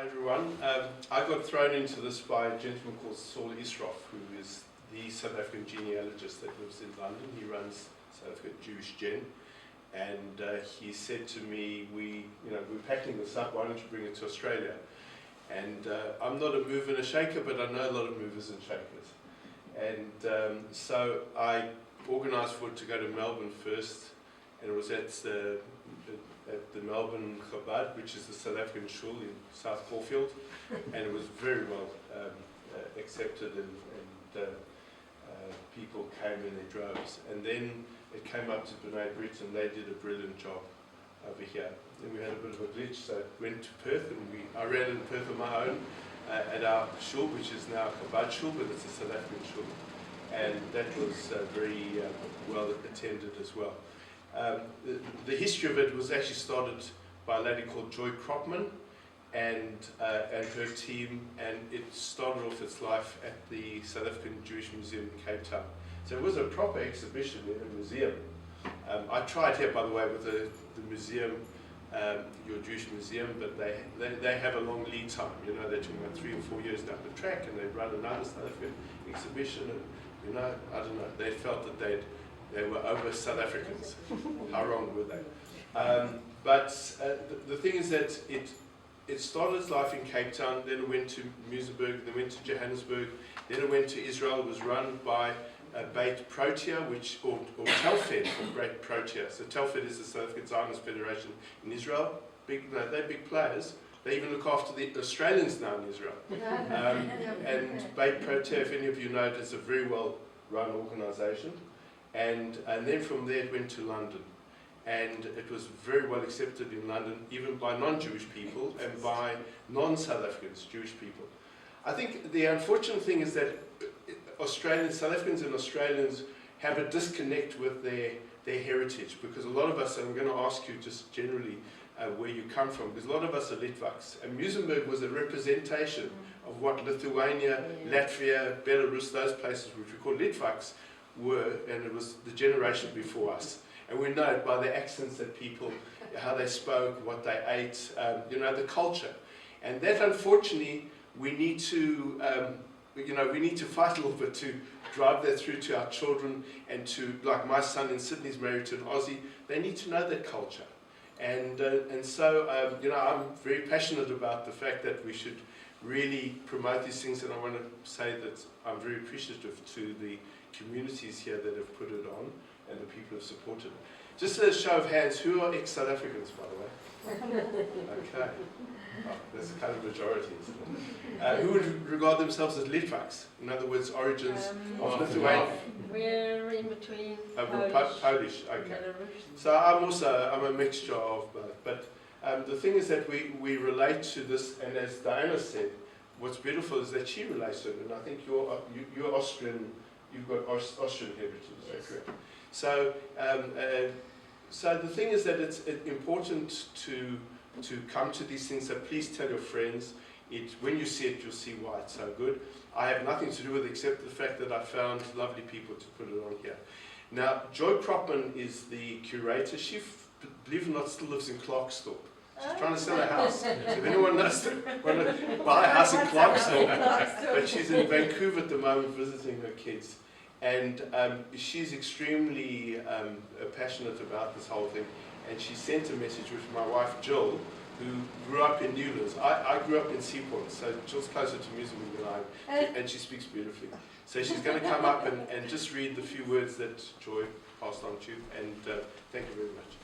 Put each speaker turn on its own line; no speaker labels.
Hi everyone. I got thrown into this by a gentleman called Saul Isroff, who is the South African genealogist that lives in London. He runs South African Jewish Gen, and he said to me, we're packing this up. Why don't you bring it to Australia? And I'm not a mover and a shaker, but I know a lot of movers and shakers. And so I organised for it to go to Melbourne first, and it was at the Melbourne Chabad, which is the South African shul in South Caulfield, and it was very well accepted, and people came in their droves. And then it came up to B'nai Brit, and they did a brilliant job over here. Then we had a bit of a glitch, so it went to Perth, and I ran in Perth on my own at our shul, which is now Chabad shul, but it's a South African shul, and that was very well attended as well. The history of it was actually started by a lady called Joy Cropman and her team, and it started off its life at the South African Jewish Museum in Cape Town. So it was a proper exhibition in a museum. I tried here, by the way, with the museum, your Jewish museum, but they have a long lead time. You know, they're talking about 3 or 4 years down the track, and they run another South African exhibition, and I don't know, they felt that they were over South Africans. How wrong were they? But the thing is that it started its life in Cape Town, then it went to Muizenberg, then went to Johannesburg, then it went to Israel. It was run by Beit Protea, or Telfed from Beit Protea. So Telfed is the South African Zionist Federation in Israel. They're big players. They even look after the Australians now in Israel. And Beit Protea, if any of you know it, is a very well run organisation. And then from there it went to London, and it was very well accepted in London, even by non-Jewish people and by non-South Africans, Jewish people. I think the unfortunate thing is that South Africans and Australians have a disconnect with their heritage, because a lot of us, and I'm going to ask you just generally where you come from, because a lot of us are Litvaks, and Muizenberg was a representation of what Lithuania, Latvia, Belarus, those places which we call Litvaks, were, and it was the generation before us. And we know it by the accents that people, how they spoke, what they ate, the culture. And that, unfortunately, we need to fight a little bit to drive that through to our children, and to, like my son in Sydney's married to an Aussie, they need to know that culture. And so I'm very passionate about the fact that we should really promote these things, and I want to say that I'm very appreciative to the communities here that have put it on, and the people who have supported it. Just a show of hands, who are ex-South Africans, by the way? Okay. Oh, that's the kind of majority, isn't it? Who would regard themselves as Litvaks? In other words, origins of Lithuania?
We're in between
Polish, okay. So I'm a mixture of both. But the thing is that we relate to this, and as Diana said, what's beautiful is that she relates to it, and I think you're Austrian. You've got Austrian heritage, is that correct? So, so the thing is that it's important to come to these things. So please tell your friends. When you see it, you'll see why it's so good. I have nothing to do with it except the fact that I found lovely people to put it on here. Now, Joy Cropman is the curator. She, believe it or not, still lives in Clarksthorpe. She's trying to sell a house. So if anyone knows want to buy a house in Clarksthorpe, but she's in Vancouver at the moment visiting her kids. And she's extremely passionate about this whole thing. And she sent a message with my wife Jill, who grew up in Newlands. I grew up in Seaport, so Jill's closer to Muizenberg than I am, and she speaks beautifully. So she's going to come up and just read the few words that Joy passed on to you. And thank you very much.